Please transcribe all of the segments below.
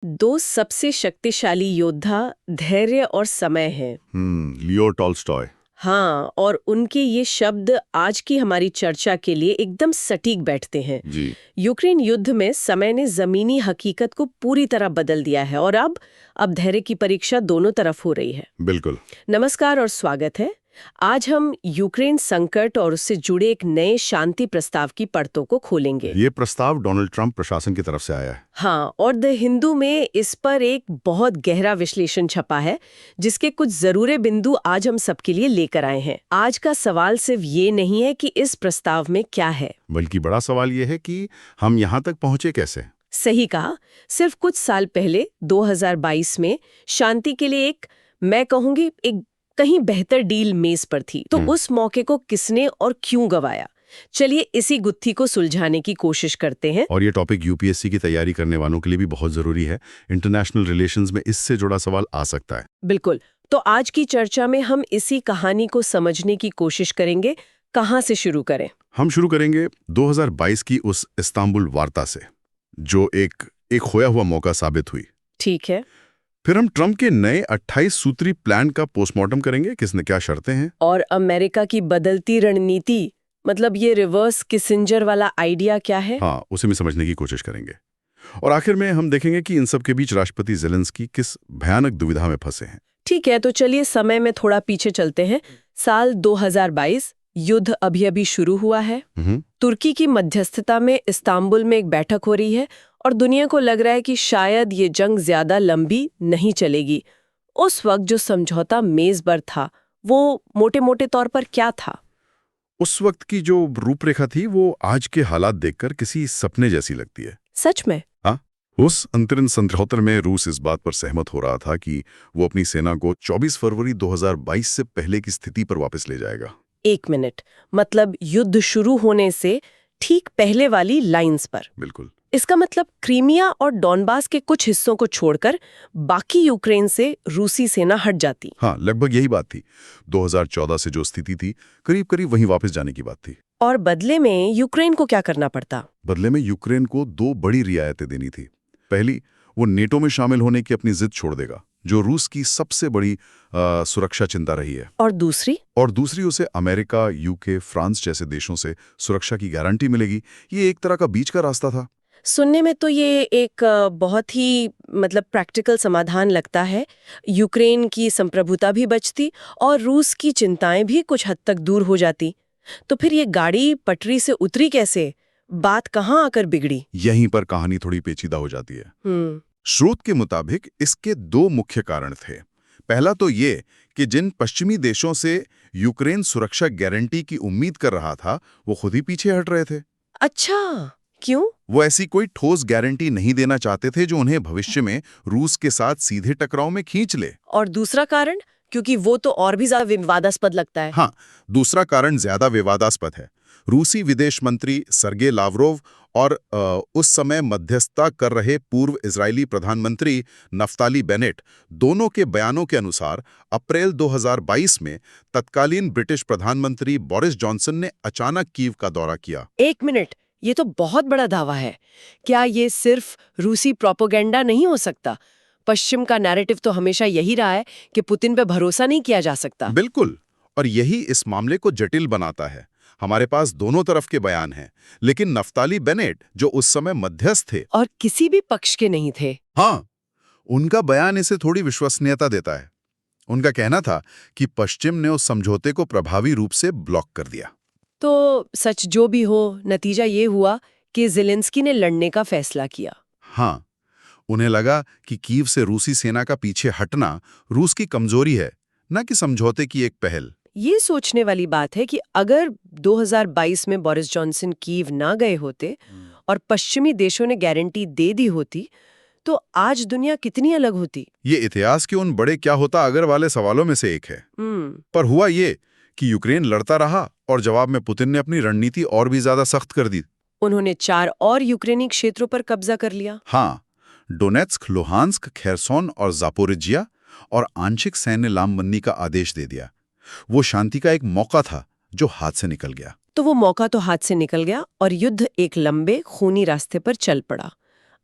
दो सबसे शक्तिशाली योद्धा धैर्य और समय हैं। Leo Tolstoy. हाँ, और उनके ये शब्द आज की हमारी चर्चा के लिए एकदम सटीक बैठते हैं। जी। यूक्रेन युद्ध में समय ने जमीनी हकीकत को पूरी तरह बदल दिया है और अब धैर्य की परीक्षा दोनों तरफ हो रही है। बिल्कुल। नमस्कार और स्वागत है। आज हम यूक्रेन संकट और उससे जुड़े एक नए शांति प्रस्ताव की परतों को खोलेंगे। ये प्रस्ताव डोनाल्ड ट्रंप प्रशासन की तरफ से आया है। हाँ, और द हिंदू में इस पर एक बहुत गहरा विश्लेषण छपा है, जिसके कुछ जरूरी बिंदु आज हम सबके लिए लेकर आए हैं। आज का सवाल सिर्फ ये नहीं है कि इस प्रस्ताव में क्या है, बल्कि बड़ा सवाल ये है कि हम यहाँ तक पहुँचे कैसे। सही कहा। सिर्फ कुछ साल पहले 2022 में शांति के लिए मैं कहूंगी एक कहीं बेहतर डील मेज पर थी। तो उस मौके को किसने और क्यों गवाया, चलिए इसी गुत्थी को सुलझाने की कोशिश करते हैं। और ये टॉपिक यूपीएससी की तैयारी करने वालों के लिए भी बहुत जरूरी है। इंटरनेशनल रिलेशंस में इससे जुड़ा सवाल आ सकता है। बिल्कुल। तो आज की चर्चा में हम इसी कहानी को समझने की कोशिश करेंगे। कहाँ से शुरू करें? हम शुरू करेंगे 2022 की उस इस्तांबुल वार्ता से, जो एक खोया हुआ मौका साबित हुई। ठीक है। फिर हम ट्रंप के नए 28 सूत्री प्लान का पोस्टमार्टम करेंगे, किसने क्या शर्तें हैं, और अमेरिका की बदलती रणनीति, मतलब ये रिवर्स किसिंजर वाला आइडिया क्या है। हाँ, उसे भी समझने की कोशिश करेंगे। और आखिर में हम देखेंगे कि इन सब के बीच राष्ट्रपति ज़ेलेंस्की किस भयानक दुविधा में फंसे हैं। ठीक है, तो चलिए समय में थोड़ा पीछे चलते हैं। साल 2022, युद्ध अभी शुरू हुआ है। तुर्की की मध्यस्थता में इस्तांबुल में एक बैठक हो रही है और दुनिया को लग रहा है कि शायद ये जंग ज्यादा लंबी नहीं चलेगी। उस वक्त जो समझौता मेज पर था, वो मोटे मोटे तौर पर क्या था? उस वक्त की जो रूपरेखा थी वो आज के हालात देखकर किसी सपने जैसी लगती है। सच में? हाँ, उस अंतरिम समझौते में रूस इस बात पर सहमत हो रहा था कि वो अपनी सेना को 24 फरवरी 2022 से पहले की स्थिति पर वापस ले जाएगा। एक मिनट, मतलब युद्ध शुरू होने से ठीक पहले वाली लाइंस पर? बिल्कुल। इसका मतलब क्रीमिया और डॉनबास के कुछ हिस्सों को छोड़कर बाकी यूक्रेन से रूसी सेना हट जाती। हाँ, लगभग यही बात थी। 2014 से जो स्थिति थी, करीब करीब वहीं वापस जाने की बात थी। और बदले में यूक्रेन को क्या करना पड़ता? बदले में यूक्रेन को 2 बड़ी रियायतें देनी थी। पहली, वो नेटो में शामिल होने की अपनी जिद छोड़ देगा, जो रूस की सबसे बड़ी सुरक्षा चिंता रही है। और दूसरी उसे अमेरिका, यूके, फ्रांस जैसे देशों से सुरक्षा की गारंटी मिलेगी। ये एक तरह का बीच का रास्ता था। सुनने में तो ये एक बहुत ही प्रैक्टिकल समाधान लगता है। यूक्रेन की संप्रभुता भी बचती और रूस की चिंताएं भी कुछ हद तक दूर हो जाती। तो फिर ये गाड़ी पटरी से उतरी कैसे? बात कहाँ आकर बिगड़ी? यहीं पर कहानी थोड़ी पेचीदा हो जाती है। स्रोत के मुताबिक इसके 2 मुख्य कारण थे। पहला तो ये कि जिन पश्चिमी देशों से यूक्रेन सुरक्षा गारंटी की उम्मीद कर रहा था, वो खुद ही पीछे हट रहे थे। अच्छा, क्यों? वो ऐसी कोई ठोस गारंटी नहीं देना चाहते थे जो उन्हें भविष्य में रूस के साथ सीधे टकराव में खींच ले। और दूसरा कारण? क्योंकि वो तो और भी ज्यादा विवादास्पद लगता है। हाँ, दूसरा कारण ज्यादा विवादास्पद है। रूसी विदेश मंत्री सर्गे लावरोव और उस समय मध्यस्थता कर रहे पूर्व इजरायली प्रधानमंत्री नफ्ताली बेनेट, दोनों के बयानों के अनुसार अप्रैल 2022 में तत्कालीन ब्रिटिश प्रधानमंत्री बोरिस जॉनसन ने अचानक कीव का दौरा किया। एक मिनट, ये तो बहुत बड़ा दावा है। क्या ये सिर्फ रूसी प्रोपेगेंडा नहीं हो सकता? पश्चिम का नैरेटिव तो हमेशा यही रहा है कि पुतिन पे भरोसा नहीं किया जा सकता। बिल्कुल, और यही इस मामले को जटिल बनाता है। हमारे पास दोनों तरफ के बयान हैं, लेकिन नफ्ताली बेनेट, जो उस समय मध्यस्थ थे और किसी भी पक्ष के नहीं थे, हाँ, उनका बयान इसे थोड़ी विश्वसनीयता देता है। उनका कहना था कि पश्चिम ने उस समझौते को प्रभावी रूप से ब्लॉक कर दिया। तो सच जो भी हो, नतीजा ये हुआ कि ज़ेलेंस्की ने लड़ने का फैसला किया। हाँ, उन्हें लगा कि कीव से रूसी सेना का पीछे हटना रूस की कमजोरी है, न कि समझौते की एक पहल। ये सोचने वाली बात है कि अगर 2022 में बोरिस जॉनसन कीव ना गए होते और पश्चिमी देशों ने गारंटी दे दी होती, तो आज दुनिया कितनी अलग होती। ये इतिहास के उन बड़े क्या होता अगर वाले सवालों में से एक है। पर हुआ ये कि यूक्रेन लड़ता रहा और जवाब में पुतिन ने अपनी रणनीति और भी ज्यादा सख्त कर दी। उन्होंने 4 और यूक्रेनी क्षेत्रों पर कब्जा कर लिया। हाँ, डोनेत्स्क, लुहांस्क, खेरसोन और जापोरिजिया, और आंशिक सैन्य लामबंदी का आदेश दे दिया। वो शांति का एक मौका था जो हाथ से निकल गया। तो वो मौका तो हाथ से निकल गया और युद्ध एक लंबे खूनी रास्ते पर चल पड़ा।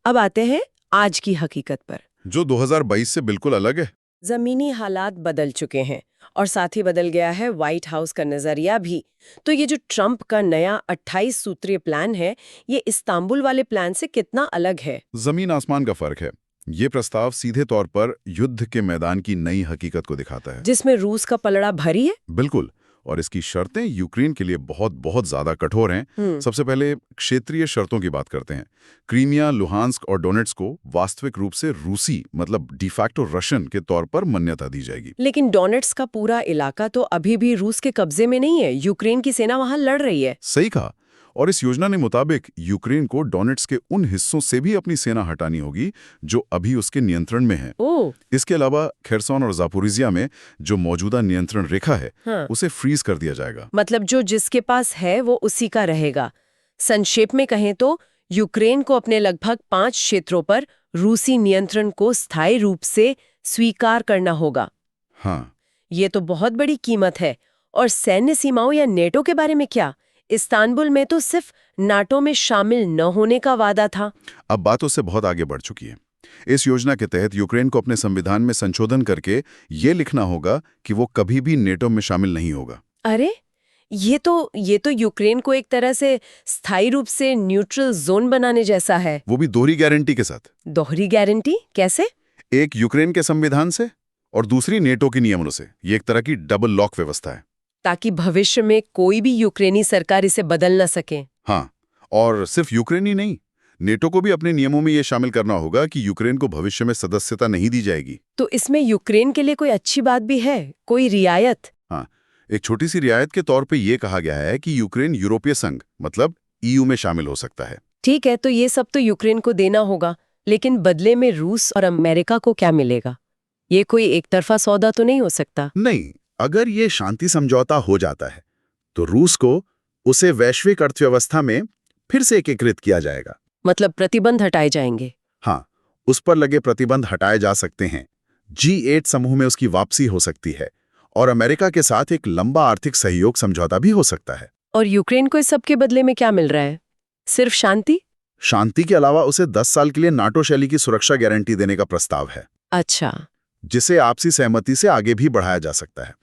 अब आते हैं आज की हकीकत पर, जो 2022 से बिल्कुल अलग है। जमीनी हालात बदल चुके हैं और साथ ही बदल गया है व्हाइट हाउस का नजरिया भी। तो ये जो ट्रंप का नया 28 सूत्रीय प्लान है, ये इस्तांबुल वाले प्लान से कितना अलग है? जमीन आसमान का फर्क है। ये प्रस्ताव सीधे तौर पर युद्ध के मैदान की नई हकीकत को दिखाता है, जिसमें रूस का पलड़ा भारी है। बिल्कुल। और इसकी शर्तें यूक्रेन के लिए बहुत बहुत ज्यादा कठोर हैं। सबसे पहले क्षेत्रीय शर्तों की बात करते हैं। क्रीमिया, लुहांस्क और डोनेट्स्क को वास्तविक रूप से रूसी मतलब डिफैक्टो रशियन के तौर पर मान्यता दी जाएगी। लेकिन डोनेट्स्क का पूरा इलाका तो अभी भी रूस के कब्जे में नहीं है। यूक्रेन की सेना वहां लड़ रही है। सही कहा। और इस योजना के मुताबिक यूक्रेन को डोनेट्स्क के उन हिस्सों से भी अपनी सेना हटानी होगी जो अभी उसके नियंत्रण में है। इसके अलावा खेरसोन और जापोरिजिया में जो मौजूदा नियंत्रण रेखा है, उसे फ्रीज कर दिया जाएगा। मतलब जो जिसके पास है वो उसी का रहेगा। संक्षेप में कहें तो यूक्रेन को अपने लगभग 5 क्षेत्रों पर रूसी नियंत्रण को स्थायी रूप से स्वीकार करना होगा। हाँ, ये तो बहुत बड़ी कीमत है। और सैन्य सीमाओं या नेटो के बारे में क्या? इस्तांबुल में तो सिर्फ नाटो में शामिल न होने का वादा था। अब बात उससे बहुत आगे बढ़ चुकी है। इस योजना के तहत यूक्रेन को अपने संविधान में संशोधन करके ये लिखना होगा कि वो कभी भी नेटो में शामिल नहीं होगा। अरे, ये तो यूक्रेन को एक तरह से स्थायी रूप से न्यूट्रल जोन बनाने जैसा है। वो भी दोहरी गारंटी के साथ। दोहरी गारंटी कैसे? एक यूक्रेन के संविधान से और दूसरी नेटो के नियमों से। ये एक तरह की डबल लॉक व्यवस्था है, ताकि भविष्य में कोई भी यूक्रेनी सरकार इसे बदल न सके। हाँ, और सिर्फ यूक्रेन ही नहीं, नेटो को भी अपने नियमों में ये शामिल करना होगा कि यूक्रेन को भविष्य में सदस्यता नहीं दी जाएगी। तो इसमें यूक्रेन के लिए कोई अच्छी बात भी है, कोई रियायत? हाँ, एक छोटी सी रियायत के तौर पे ये कहा गया है कि यूक्रेन यूरोपीय संघ मतलब ईयू में शामिल हो सकता है। ठीक है, तो ये सब तो यूक्रेन को देना होगा, लेकिन बदले में रूस और अमेरिका को क्या मिलेगा? ये कोई एक तरफा सौदा तो नहीं हो सकता? नहीं, अगर ये शांति समझौता हो जाता है तो रूस को उसे वैश्विक अर्थव्यवस्था में फिर से एकीकृत किया जाएगा। मतलब प्रतिबंध हटाए जाएंगे? हाँ, उस पर लगे प्रतिबंध हटाए जा सकते हैं। G8 समूह में उसकी वापसी हो सकती है और अमेरिका के साथ एक लंबा आर्थिक सहयोग समझौता भी हो सकता है। और यूक्रेन को इस सब के बदले में क्या मिल रहा है? सिर्फ शांति? शांति के अलावा उसे 10 साल के लिए नाटो शैली की सुरक्षा गारंटी देने का प्रस्ताव है। अच्छा, जिसे आपसी सहमति से आगे भी बढ़ाया जा सकता है।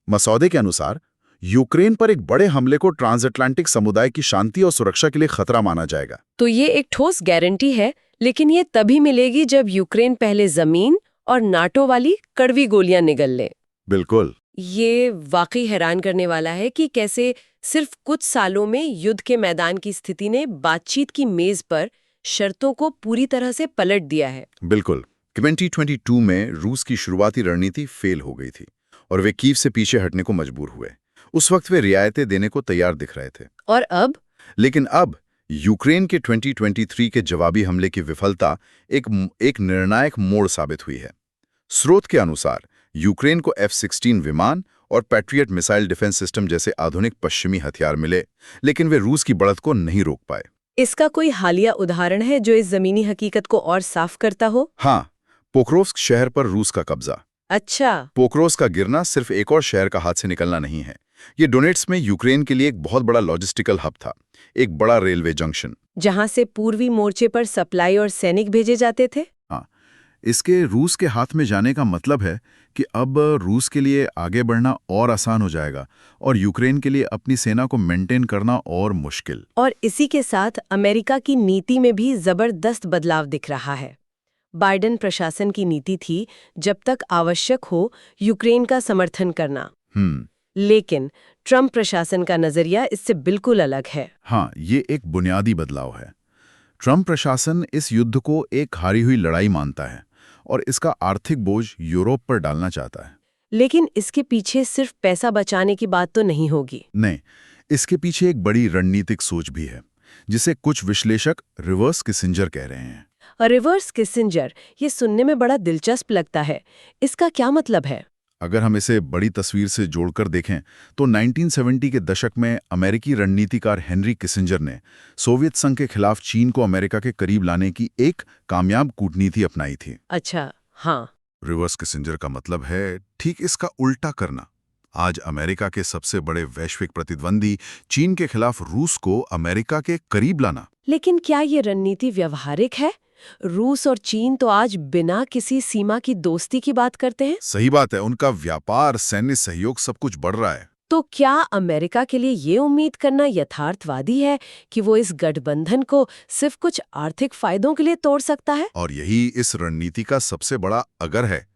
मसौदे के अनुसार यूक्रेन पर एक बड़े हमले को ट्रांसअटलांटिक समुदाय की शांति और सुरक्षा के लिए खतरा माना जाएगा। तो ये एक ठोस गारंटी है, लेकिन ये तभी मिलेगी जब यूक्रेन पहले जमीन और नाटो वाली कड़वी गोलियां निगल ले। बिल्कुल। ये वाकई हैरान करने वाला है कि कैसे सिर्फ कुछ सालों में युद्ध के मैदान की स्थिति ने बातचीत की मेज पर शर्तों को पूरी तरह से पलट दिया है। बिल्कुल। 2022 में रूस की शुरुआती रणनीति फेल हो गई थी और वे कीव से पीछे हटने को मजबूर हुए। उस वक्त वे रियायतें देने को तैयार दिख रहे थे। और अब? लेकिन अब यूक्रेन के 2023 के जवाबी हमले की विफलता एक निर्णायक मोड़ साबित हुई है। स्रोत के अनुसार यूक्रेन को F-16 विमान और पैट्रियट मिसाइल डिफेंस सिस्टम जैसे आधुनिक पश्चिमी हथियार मिले, लेकिन वे रूस की बढ़त को नहीं रोक पाए। इसका कोई हालिया उदाहरण है जो इस जमीनी हकीकत को और साफ करता हो? हाँ, पोक्रोव्स्क शहर पर रूस का कब्जा। अच्छा। पोक्रोव्स्क का गिरना सिर्फ एक और शहर का हाथ से निकलना नहीं है। ये डोनेट्स्क में यूक्रेन के लिए एक बहुत बड़ा लॉजिस्टिकल हब था, एक बड़ा रेलवे जंक्शन, जहां से पूर्वी मोर्चे पर सप्लाई और सैनिक भेजे जाते थे। हाँ, इसके रूस के हाथ में जाने का मतलब है कि अब रूस के लिए आगे बढ़ना और आसान हो जाएगा और यूक्रेन के लिए अपनी सेना को मेंटेन करना और मुश्किल। और इसी के साथ अमेरिका की नीति में भी जबरदस्त बदलाव दिख रहा है। बाइडेन प्रशासन की नीति थी जब तक आवश्यक हो यूक्रेन का समर्थन करना। लेकिन ट्रंप प्रशासन का नजरिया इससे बिल्कुल अलग है। हाँ, ये एक बुनियादी बदलाव है। ट्रंप प्रशासन इस युद्ध को एक हारी हुई लड़ाई मानता है और इसका आर्थिक बोझ यूरोप पर डालना चाहता है। लेकिन इसके पीछे सिर्फ पैसा बचाने की बात तो नहीं होगी। नहीं, इसके पीछे एक बड़ी रणनीतिक सोच भी है, जिसे कुछ विश्लेषक रिवर्स किसिंजर कह रहे हैं। रिवर्स किसिंजर, ये सुनने में बड़ा दिलचस्प लगता है। इसका क्या मतलब है? अगर हम इसे बड़ी तस्वीर से जोड़कर देखें तो 1970 के दशक में अमेरिकी रणनीतिकार हेनरी किसिंजर ने सोवियत संघ के खिलाफ चीन को अमेरिका के करीब लाने की एक कामयाब कूटनीति अपनाई थी। अच्छा, हाँ। रिवर्स किसिंजर का मतलब है ठीक इसका उल्टा करना। आज अमेरिका के सबसे बड़े वैश्विक प्रतिद्वंदी चीन के खिलाफ रूस को अमेरिका के करीब लाना। लेकिन क्या ये रणनीति व्यवहारिक है? रूस और चीन तो आज बिना किसी सीमा की दोस्ती की बात करते हैं। सही बात है, उनका व्यापार, सैन्य सहयोग सब कुछ बढ़ रहा है। तो क्या अमेरिका के लिए ये उम्मीद करना यथार्थवादी है कि वो इस गठबंधन को सिर्फ कुछ आर्थिक फायदों के लिए तोड़ सकता है? और यही इस रणनीति का सबसे बड़ा अगर है।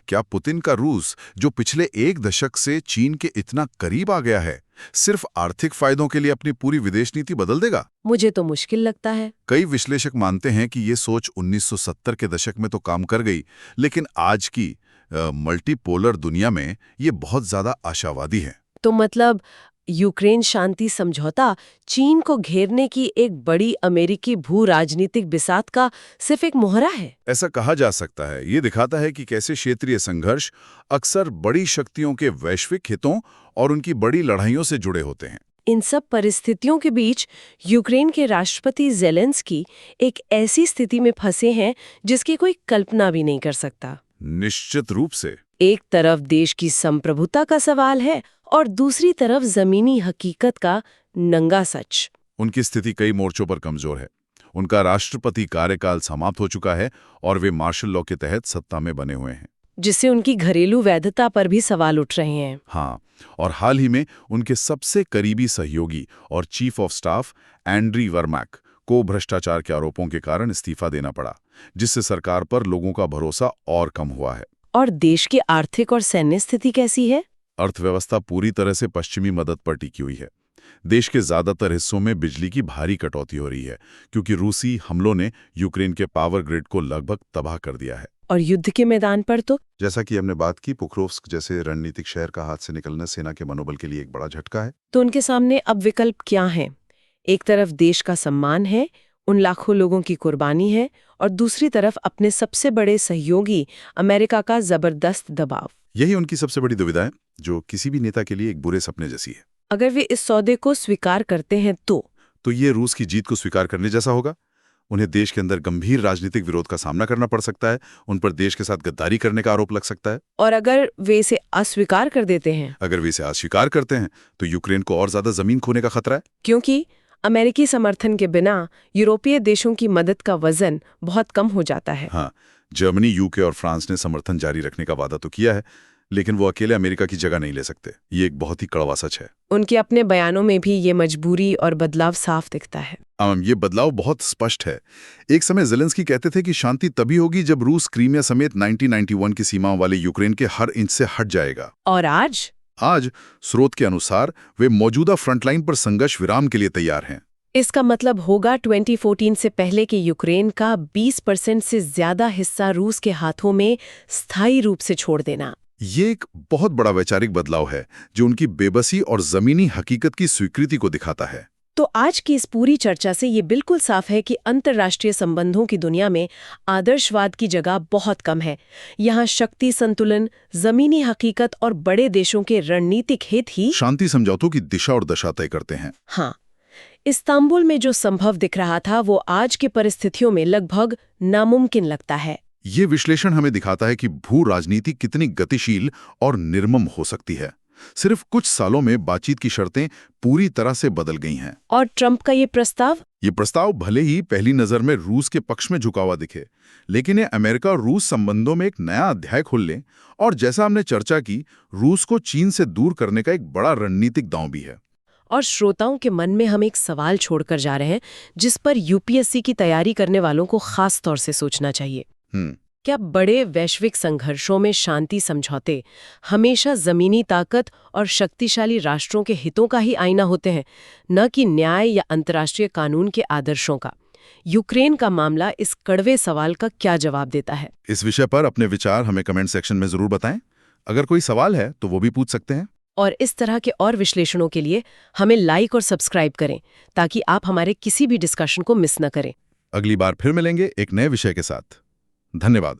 क्या पुतिन का रूस, जो पिछले 1 दशक से चीन के इतना करीब आ गया है, सिर्फ आर्थिक फायदों के लिए अपनी पूरी विदेश नीति बदल देगा? मुझे तो मुश्किल लगता है। कई विश्लेषक मानते हैं कि ये सोच 1970 के दशक में तो काम कर गई, लेकिन आज की मल्टीपोलर दुनिया में ये बहुत ज्यादा आशावादी है। तो मतलब यूक्रेन शांति समझौता चीन को घेरने की एक बड़ी अमेरिकी भू राजनीतिक बिसात का सिर्फ एक मोहरा है? ऐसा कहा जा सकता है। ये दिखाता है कि कैसे क्षेत्रीय संघर्ष अक्सर बड़ी शक्तियों के वैश्विक हितों और उनकी बड़ी लड़ाइयों से जुड़े होते हैं। इन सब परिस्थितियों के बीच यूक्रेन के राष्ट्रपति ज़ेलेंस्की एक ऐसी स्थिति में फंसे हैं जिसकी कोई कल्पना भी नहीं कर सकता। निश्चित रूप से। एक तरफ देश की संप्रभुता का सवाल है और दूसरी तरफ जमीनी हकीकत का नंगा सच। उनकी स्थिति कई मोर्चों पर कमजोर है। उनका राष्ट्रपति कार्यकाल समाप्त हो चुका है और वे मार्शल लॉ के तहत सत्ता में बने हुए हैं, जिससे उनकी घरेलू वैधता पर भी सवाल उठ रहे हैं। हाँ, और हाल ही में उनके सबसे करीबी सहयोगी और चीफ ऑफ स्टाफ एंड्री वर्मैक को भ्रष्टाचार के आरोपों के कारण इस्तीफा देना पड़ा, जिससे सरकार पर लोगों का भरोसा और कम हुआ है। और देश की आर्थिक और सैन्य स्थिति कैसी है? अर्थव्यवस्था पूरी तरह से पश्चिमी मदद पर टिकी हुई है। देश के ज्यादातर हिस्सों में बिजली की भारी कटौती हो रही है, क्योंकि रूसी हमलों ने यूक्रेन के पावर ग्रिड को लगभग तबाह कर दिया है। और युद्ध के मैदान पर तो जैसा कि हमने बात की, पोक्रोव्स्क जैसे रणनीतिक शहर का हाथ से निकलना सेना के मनोबल के लिए एक बड़ा झटका है। तो उनके सामने अब विकल्प क्या हैं? एक तरफ देश का सम्मान है, उन लाखों लोगों की कुर्बानी है, और दूसरी तरफ अपने सबसे बड़े सहयोगी अमेरिका का जबरदस्त दबाव। यही उनकी सबसे बड़ी दुविधा है, जो किसी भी नेता के लिए एक बुरे सपने जैसी है। अगर वे इस सौदे को स्वीकार करते हैं तो ये रूस की जीत को स्वीकार करने जैसा होगा। उन्हें देश के अंदर गंभीर राजनीतिक विरोध का सामना करना पड़ सकता है, उन पर देश के साथ गद्दारी करने का आरोप लग सकता है। और अगर वे इसे अस्वीकार कर देते हैं, अगर वे इसे अस्वीकार करते हैं, तो यूक्रेन को और ज्यादा जमीन खोने का खतरा है, क्योंकि अमेरिकी समर्थन के बिना यूरोपीय देशों की मदद का वजन बहुत कम हो जाता है। हाँ, जर्मनी, यूके और फ्रांस ने समर्थन जारी रखने का वादा तो किया है, लेकिन वो अकेले अमेरिका की जगह नहीं ले सकते। ये एक बहुत ही कड़वा सच है। उनके अपने बयानों में भी ये मजबूरी और बदलाव साफ दिखता है। ये बदलाव बहुत स्पष्ट है। एक समय ज़ेलेंस्की कहते थे कि शांति तभी होगी जब रूस क्रीमिया समेत 1991 की सीमाओं वाले यूक्रेन के हर इंच से हट जाएगा। और आज स्रोत के अनुसार वे मौजूदा फ्रंटलाइन पर संघर्ष विराम के लिए तैयार हैं। इसका मतलब होगा 2014 से पहले के यूक्रेन का 20% से ज्यादा हिस्सा रूस के हाथों में स्थायी रूप से छोड़ देना। ये एक बहुत बड़ा वैचारिक बदलाव है, जो उनकी बेबसी और जमीनी हकीकत की स्वीकृति को दिखाता है। तो आज की इस पूरी चर्चा से ये बिल्कुल साफ है कि अंतर्राष्ट्रीय संबंधों की दुनिया में आदर्शवाद की जगह बहुत कम है। यहाँ शक्ति संतुलन, जमीनी हकीकत और बड़े देशों के रणनीतिक हित ही शांति समझौतों की दिशा और दशा तय करते हैं। हाँ, इस्तांबुल में जो संभव दिख रहा था वो आज की परिस्थितियों में लगभग नामुमकिन लगता है। ये विश्लेषण हमें दिखाता है कि भू राजनीति कितनी गतिशील और निर्मम हो सकती है। सिर्फ कुछ सालों में बातचीत की शर्तें पूरी तरह से बदल गई हैं। और ट्रंप का ये प्रस्ताव भले ही पहली नजर में रूस के पक्ष में झुका हुआ दिखे, लेकिन ये अमेरिका और रूस संबंधों में एक नया अध्याय खोल ले, और जैसा हमने चर्चा की, रूस को चीन से दूर करने का एक बड़ा रणनीतिक दांव भी है। और श्रोताओं के मन में हम एक सवाल छोड़कर जा रहे हैं, जिस पर यूपीएससी की तैयारी करने वालों को खास तौर से सोचना चाहिए। क्या बड़े वैश्विक संघर्षों में शांति समझौते हमेशा जमीनी ताकत और शक्तिशाली राष्ट्रों के हितों का ही आईना होते हैं, न कि न्याय या अंतर्राष्ट्रीय कानून के आदर्शों का? यूक्रेन का मामला इस कड़वे सवाल का क्या जवाब देता है? इस विषय पर अपने विचार हमें कमेंट सेक्शन में जरूर बताएं। अगर कोई सवाल है तो वो भी पूछ सकते हैं। और इस तरह के और विश्लेषणों के लिए हमें लाइक और सब्सक्राइब करें, ताकि आप हमारे किसी भी डिस्कशन को मिस न करें। अगली बार फिर मिलेंगे एक नए विषय के साथ। धन्यवाद।